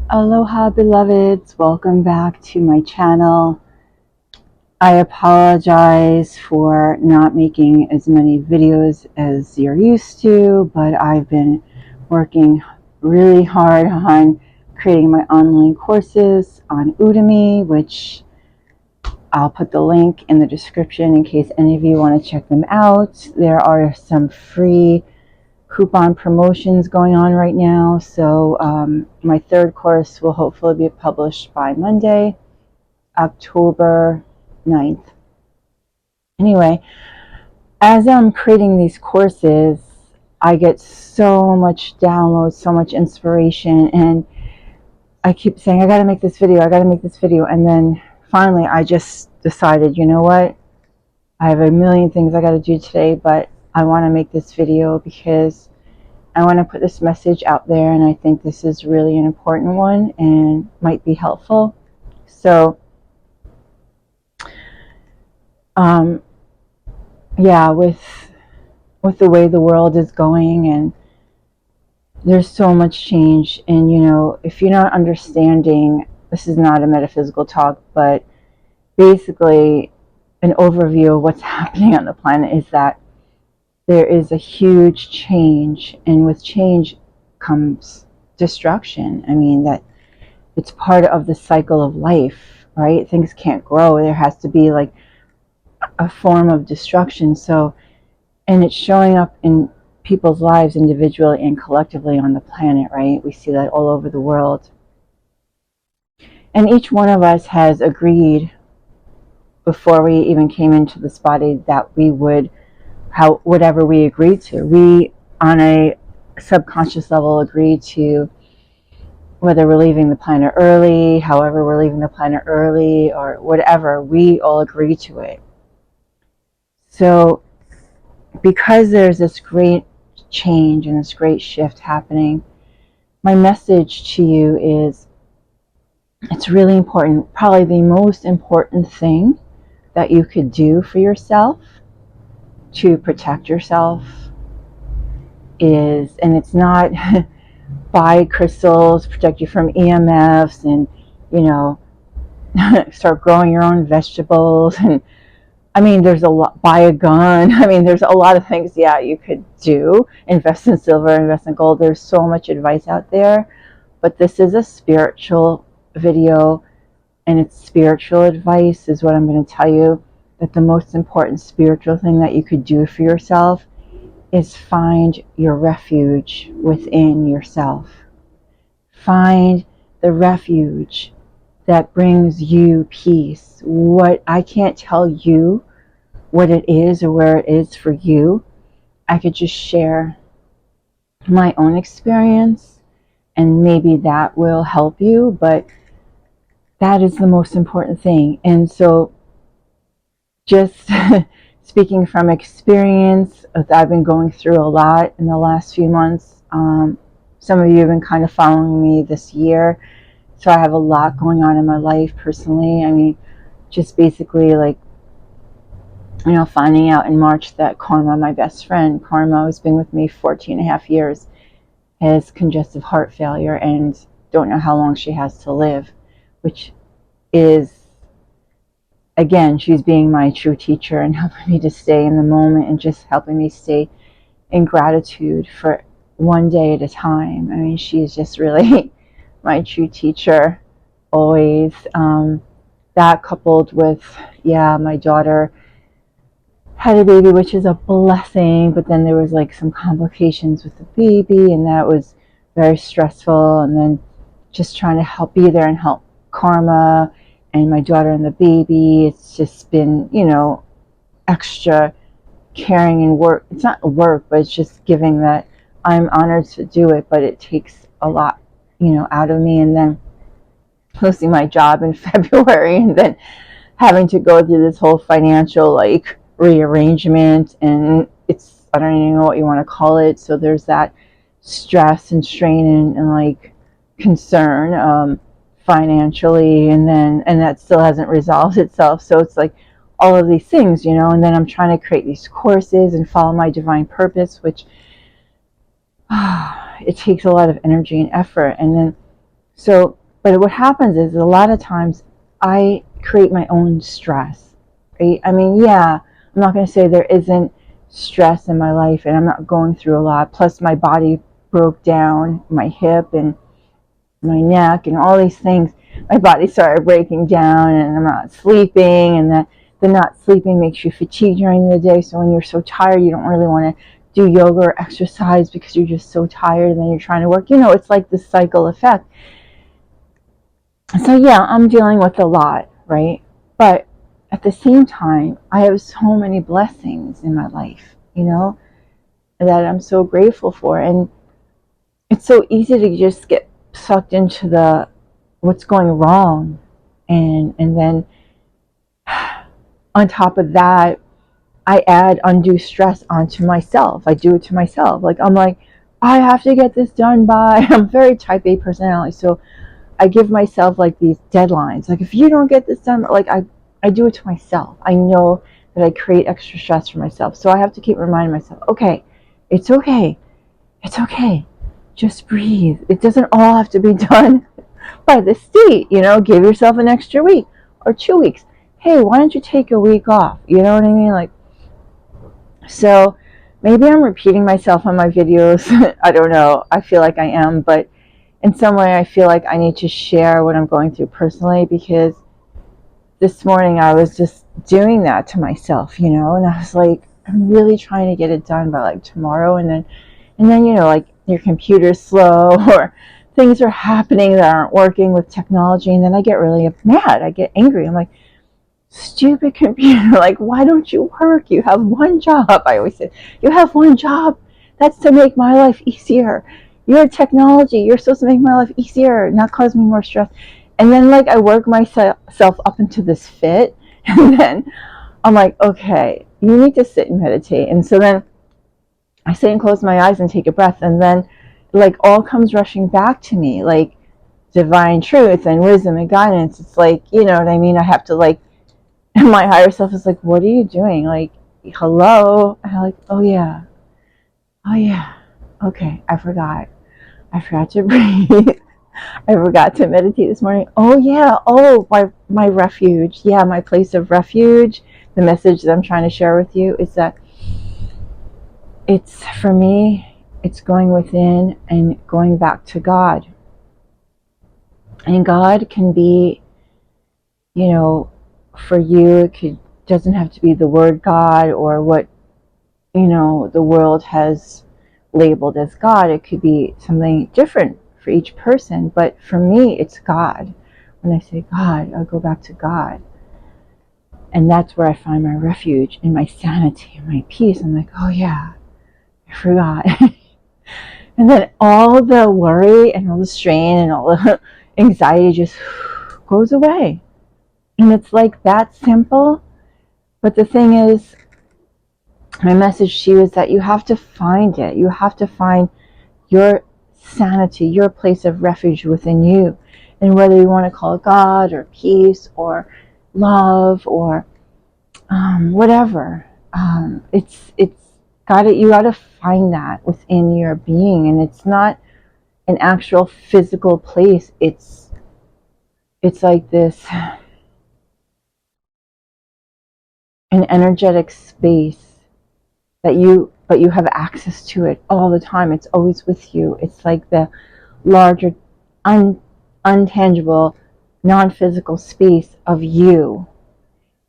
Aloha beloveds, welcome back to my channel. I apologize for not making as many videos as you're used to, but I've been working really hard on creating my online courses on Udemy, which I'll put the link in the description in case any of you want to check them out. There are some free coupon promotions going on right now. So my third course will hopefully be published by Monday, October 9th. Anyway, as I'm creating these courses, I get so much downloads, so much inspiration, and I keep saying, I got to make this video, I got to make this video. And then finally, I just decided, you know what? I have a million things I got to do today, but I want to make this video because I want to put this message out there, and I think this is really an important one and might be helpful. So, yeah, with the way the world is going, and there's so much change, and if you're not understanding, this is not a metaphysical talk, but basically an overview of what's happening on the planet is that there is a huge change, and with change comes destruction. I mean, that it's part of the cycle of life, right? Things can't grow. There has to be like a form of destruction. So, and it's showing up in people's lives individually and collectively on the planet, right? We see that all over the world. And each one of us has agreed before we even came into this body that we would, whatever we agreed to, we on a subconscious level agreed to, whether we're leaving the planet early, however we're leaving the planet early, or whatever, we all agree to it. So because there's this great change and this great shift happening, my message to you is, it's really important, probably the most important thing that you could do for yourself to protect yourself is, and it's not buy crystals, protect you from EMFs, and start growing your own vegetables, and I mean, there's a lot, buy a gun. I mean, there's a lot of things, yeah, you could do. Invest in silver, invest in gold. There's so much advice out there, but this is a spiritual video, and it's spiritual advice is what I'm going to tell you, that the most important spiritual thing that you could do for yourself is find your refuge within yourself. Find the refuge that brings you peace. What I can't tell you what it is or where it is for you. I could just share my own experience, and maybe that will help you, but that is the most important thing. And so just speaking from experience, I've been going through a lot in the last few months. Some of you have been kind of following me this year, so I have a lot going on in my life personally. I mean, just basically like, finding out in March that Karma, my best friend, Karma, who's been with me 14 and a half years, has congestive heart failure and don't know how long she has to live, which is, again, she's being my true teacher and helping me to stay in the moment and just helping me stay in gratitude for one day at a time. I mean, she's just really my true teacher always. That coupled with, my daughter had a baby, which is a blessing, but then there was like some complications with the baby, and that was very stressful. And then just trying to be there and help Karma and my daughter and the baby. It's just been, extra caring and work. It's not work, but it's just giving that I'm honored to do it, but it takes a lot, out of me. And then losing my job in February, and then having to go through this whole financial rearrangement, and it's, I don't even know what you want to call it. So there's that stress and strain and concern financially, and that still hasn't resolved itself. So it's like all of these things, and then I'm trying to create these courses and follow my divine purpose, which it takes a lot of energy and effort. And then So, but what happens is a lot of times I create my own stress, right? I mean, yeah, I'm not going to say there isn't stress in my life and I'm not going through a lot. Plus, my body broke down, my hip and my neck and all these things. My body started breaking down and I'm not sleeping, and that the not sleeping makes you fatigued during the day. So when you're so tired, you don't really want to do yoga or exercise because you're just so tired, and then you're trying to work. It's like this cycle effect. So yeah, I'm dealing with a lot, right? But at the same time, I have so many blessings in my life, that I'm so grateful for. And it's so easy to just get sucked into the what's going wrong, and then on top of that, I add undue stress onto myself. I do it to myself. Like, I'm like, I have to get this done by I'm very type A personality, so I give myself like these deadlines. Like, if you don't get this done, like I do it to myself. I know that I create extra stress for myself. So I have to keep reminding myself, okay, it's okay. It's okay. Just breathe. It doesn't all have to be done by the state, give yourself an extra week or 2 weeks. Hey, why don't you take a week off? You know what I mean? Like, so maybe I'm repeating myself on my videos. I don't know. I feel like I am, but in some way I feel like I need to share what I'm going through personally, because this morning I was just doing that to myself, and I was like, I'm really trying to get it done by like tomorrow, and then like your computer's slow or things are happening that aren't working with technology, and then I get really mad. I get angry. I'm like, stupid computer, like, why don't you work? You have one job. I always say, you have one job. That's to make my life easier. You're technology. You're supposed to make my life easier, not cause me more stress. And then like I work myself up into this fit, and then I'm like, okay, you need to sit and meditate. And so then I sit and close my eyes and take a breath, and then like all comes rushing back to me, like divine truth and wisdom and guidance. It's like, you know what I mean? I have to like, and my higher self is like, what are you doing? Like, hello? And I'm like, oh yeah, okay, I forgot to breathe. I forgot to meditate this morning. Oh yeah, my refuge. Yeah, my place of refuge. The message that I'm trying to share with you is that it's, for me, it's going within and going back to God. And God can be, for you, doesn't have to be the word God or what, the world has labeled as God. It could be something different for each person, but for me, it's God. When I say God, I go back to God. And that's where I find my refuge and my sanity and my peace. I'm like, oh yeah, I forgot. And then all the worry and all the strain and all the anxiety just goes away. And it's like that simple. But the thing is, my message to you is that you have to find it. You have to find your sanity, your place of refuge within you. And whether you want to call it God or peace or love or whatever, it's you got to find that within your being. And it's not an actual physical place. It's like this, an energetic space but you have access to it all the time. It's always with you. It's like the larger, untangible, non-physical space of you,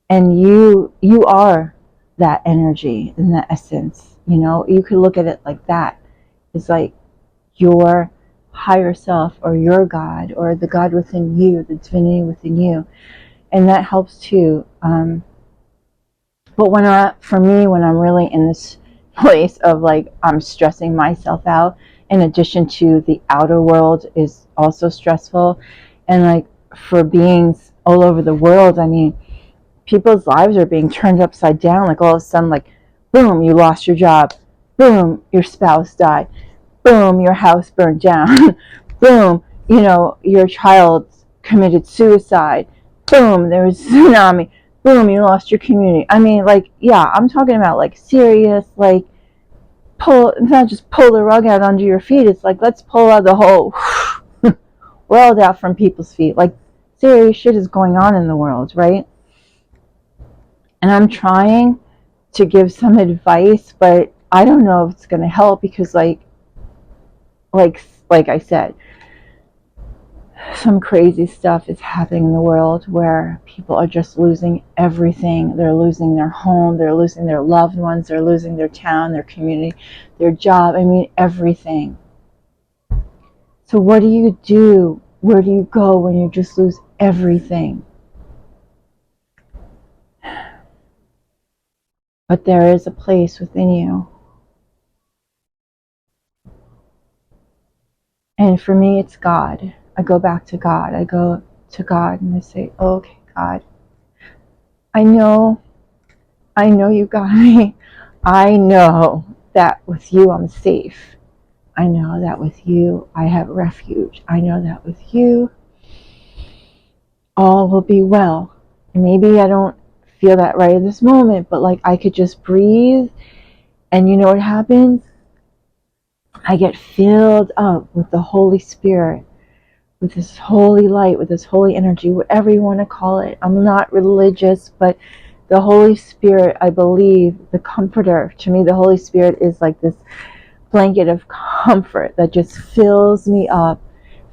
and you are that energy and that essence. You could look at it like that. It's like your higher self or your God or the God within you, the divinity within you, and that helps too. But for me, when I'm really in this place of like, I'm stressing myself out, in addition to the outer world is also stressful. And like for beings all over the world, I mean, people's lives are being turned upside down. Like all of a sudden, like, boom, you lost your job. Boom, your spouse died. Boom, your house burned down. Boom, your child committed suicide. Boom, there was a tsunami. Boom, you lost your community. I mean, like, yeah, I'm talking about like serious, like, it's not just pull the rug out under your feet. It's like, let's pull out the whole world out from people's feet. Like, serious shit is going on in the world, right? And I'm trying to give some advice, but I don't know if it's going to help, because like I said, some crazy stuff is happening in the world where people are just losing everything. They're losing their home, they're losing their loved ones, they're losing their town, their community, their job. I mean, everything. So what do you do? Where do you go when you just lose everything? But there is a place within you. And for me, it's God. I go back to God. I go to God and I say, okay, God, I know you got me. I know that with you I'm safe. I know that with you I have refuge. I know that with you all will be well. And maybe I don't feel that right at this moment, but like I could just breathe, and you know what happens? I get filled up with the Holy Spirit, with this holy light, with this holy energy, whatever you want to call it. I'm not religious, but the Holy Spirit, I believe, the comforter, to me, the Holy Spirit is like this blanket of comfort that just fills me up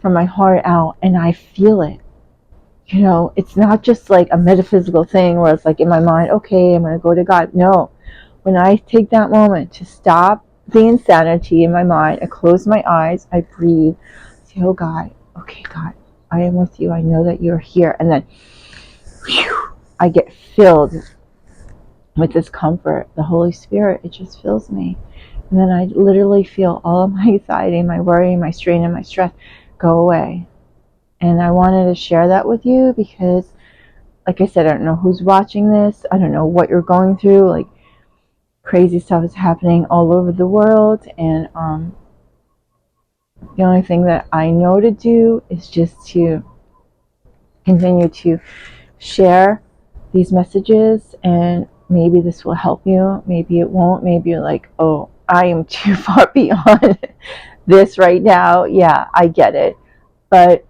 from my heart out, and I feel it. You know, it's not just like a metaphysical thing where it's like in my mind, okay, I'm going to go to God. No, when I take that moment to stop the insanity in my mind, I close my eyes, I breathe, say, oh God, okay, God, I am with you. I know that you're here. And then whew, I get filled with this comfort. The Holy Spirit, it just fills me. And then I literally feel all of my anxiety, my worry, my strain, and my stress go away. And I wanted to share that with you because, like I said, I don't know who's watching this. I don't know what you're going through. Like, crazy stuff is happening all over the world. And the only thing that I know to do is just to continue to share these messages, and maybe this will help you, maybe it won't. Maybe you're like, oh, I am too far beyond this right now. Yeah, I get it. But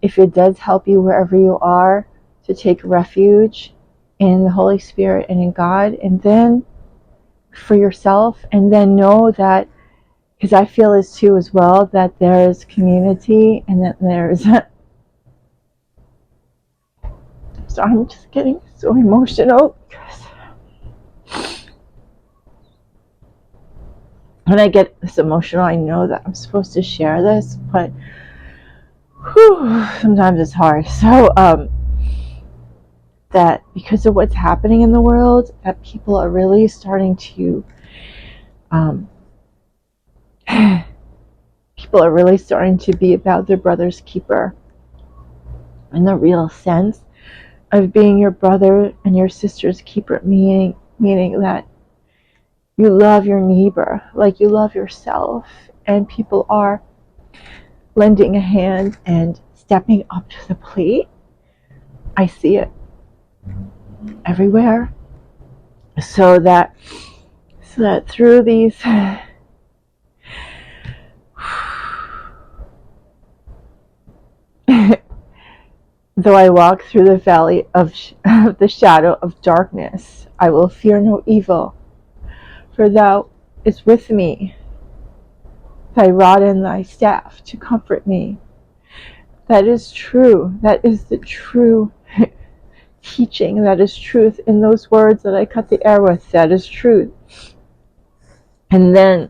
if it does help you wherever you are, to take refuge in the Holy Spirit and in God, and then for yourself, and then know that, because I feel this too as well, that there's community, and that there's so I'm just getting so emotional because when I get this emotional, I know that I'm supposed to share this, but sometimes it's hard. So that because of what's happening in the world, that people are really starting to be about their brother's keeper, in the real sense of being your brother and your sister's keeper, meaning that you love your neighbor like you love yourself, and people are lending a hand and stepping up to the plate. I see it everywhere. So that through these though I walk through the valley of the shadow of darkness, I will fear no evil, for thou is with me. Thy rod and thy staff to comfort me. That is true. That is the true teaching. That is truth in those words that I cut the air with. That is truth. And then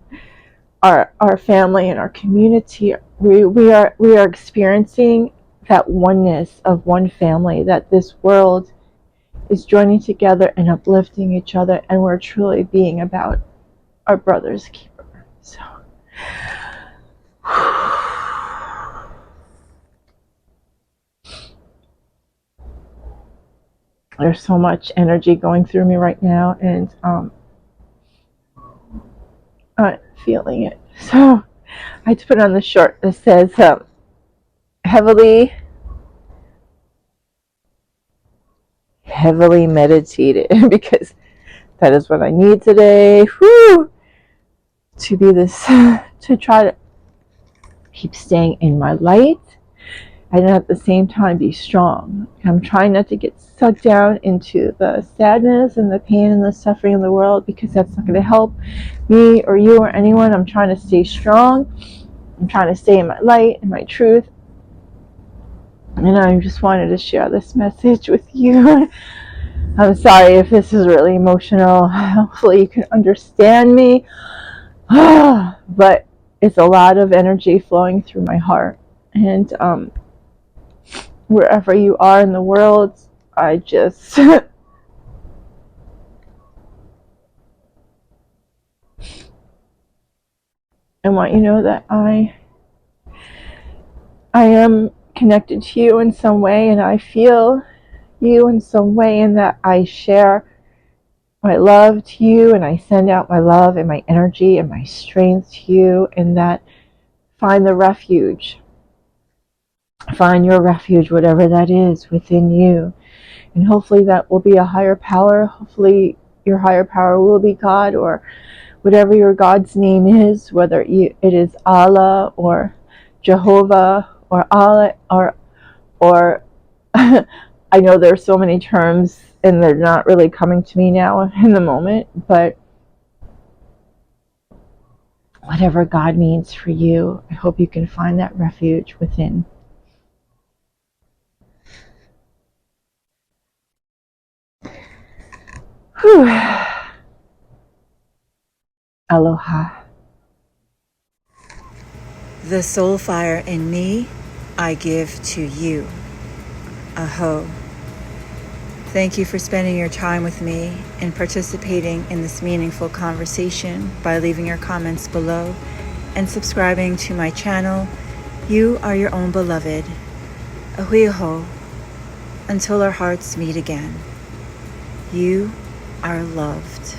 our family and our community, we are experiencing that oneness of one family, that this world is joining together and uplifting each other, and we're truly being about our brother's keeper. So there's so much energy going through me right now, and I'm feeling it. So I had to put on the short that says heavily meditated because that is what I need today. Whew, to try to keep staying in my light, and at the same time be strong. I'm trying not to get sucked down into the sadness and the pain and the suffering in the world, because that's not going to help me or you or anyone. I'm trying to stay strong. I'm trying to stay in my light and my truth. And I just wanted to share this message with you. I'm sorry if this is really emotional. Hopefully you can understand me. But it's a lot of energy flowing through my heart. And wherever you are in the world, I just I want you to know that I am connected to you in some way, and I feel you in some way, and that I share my love to you, and I send out my love and my energy and my strength to you, and that find the refuge. Find your refuge, whatever that is, within you. And hopefully that will be a higher power. Hopefully your higher power will be God, or whatever your God's name is, whether it is Allah or Jehovah or Allah or I know there's so many terms and they're not really coming to me now in the moment, but whatever God means for you, I hope you can find that refuge within. Whew. Aloha. The soul fire in me, I give to you. Aho. Thank you for spending your time with me and participating in this meaningful conversation by leaving your comments below and subscribing to my channel. You are your own beloved. Ahuiho. Until our hearts meet again. You are loved.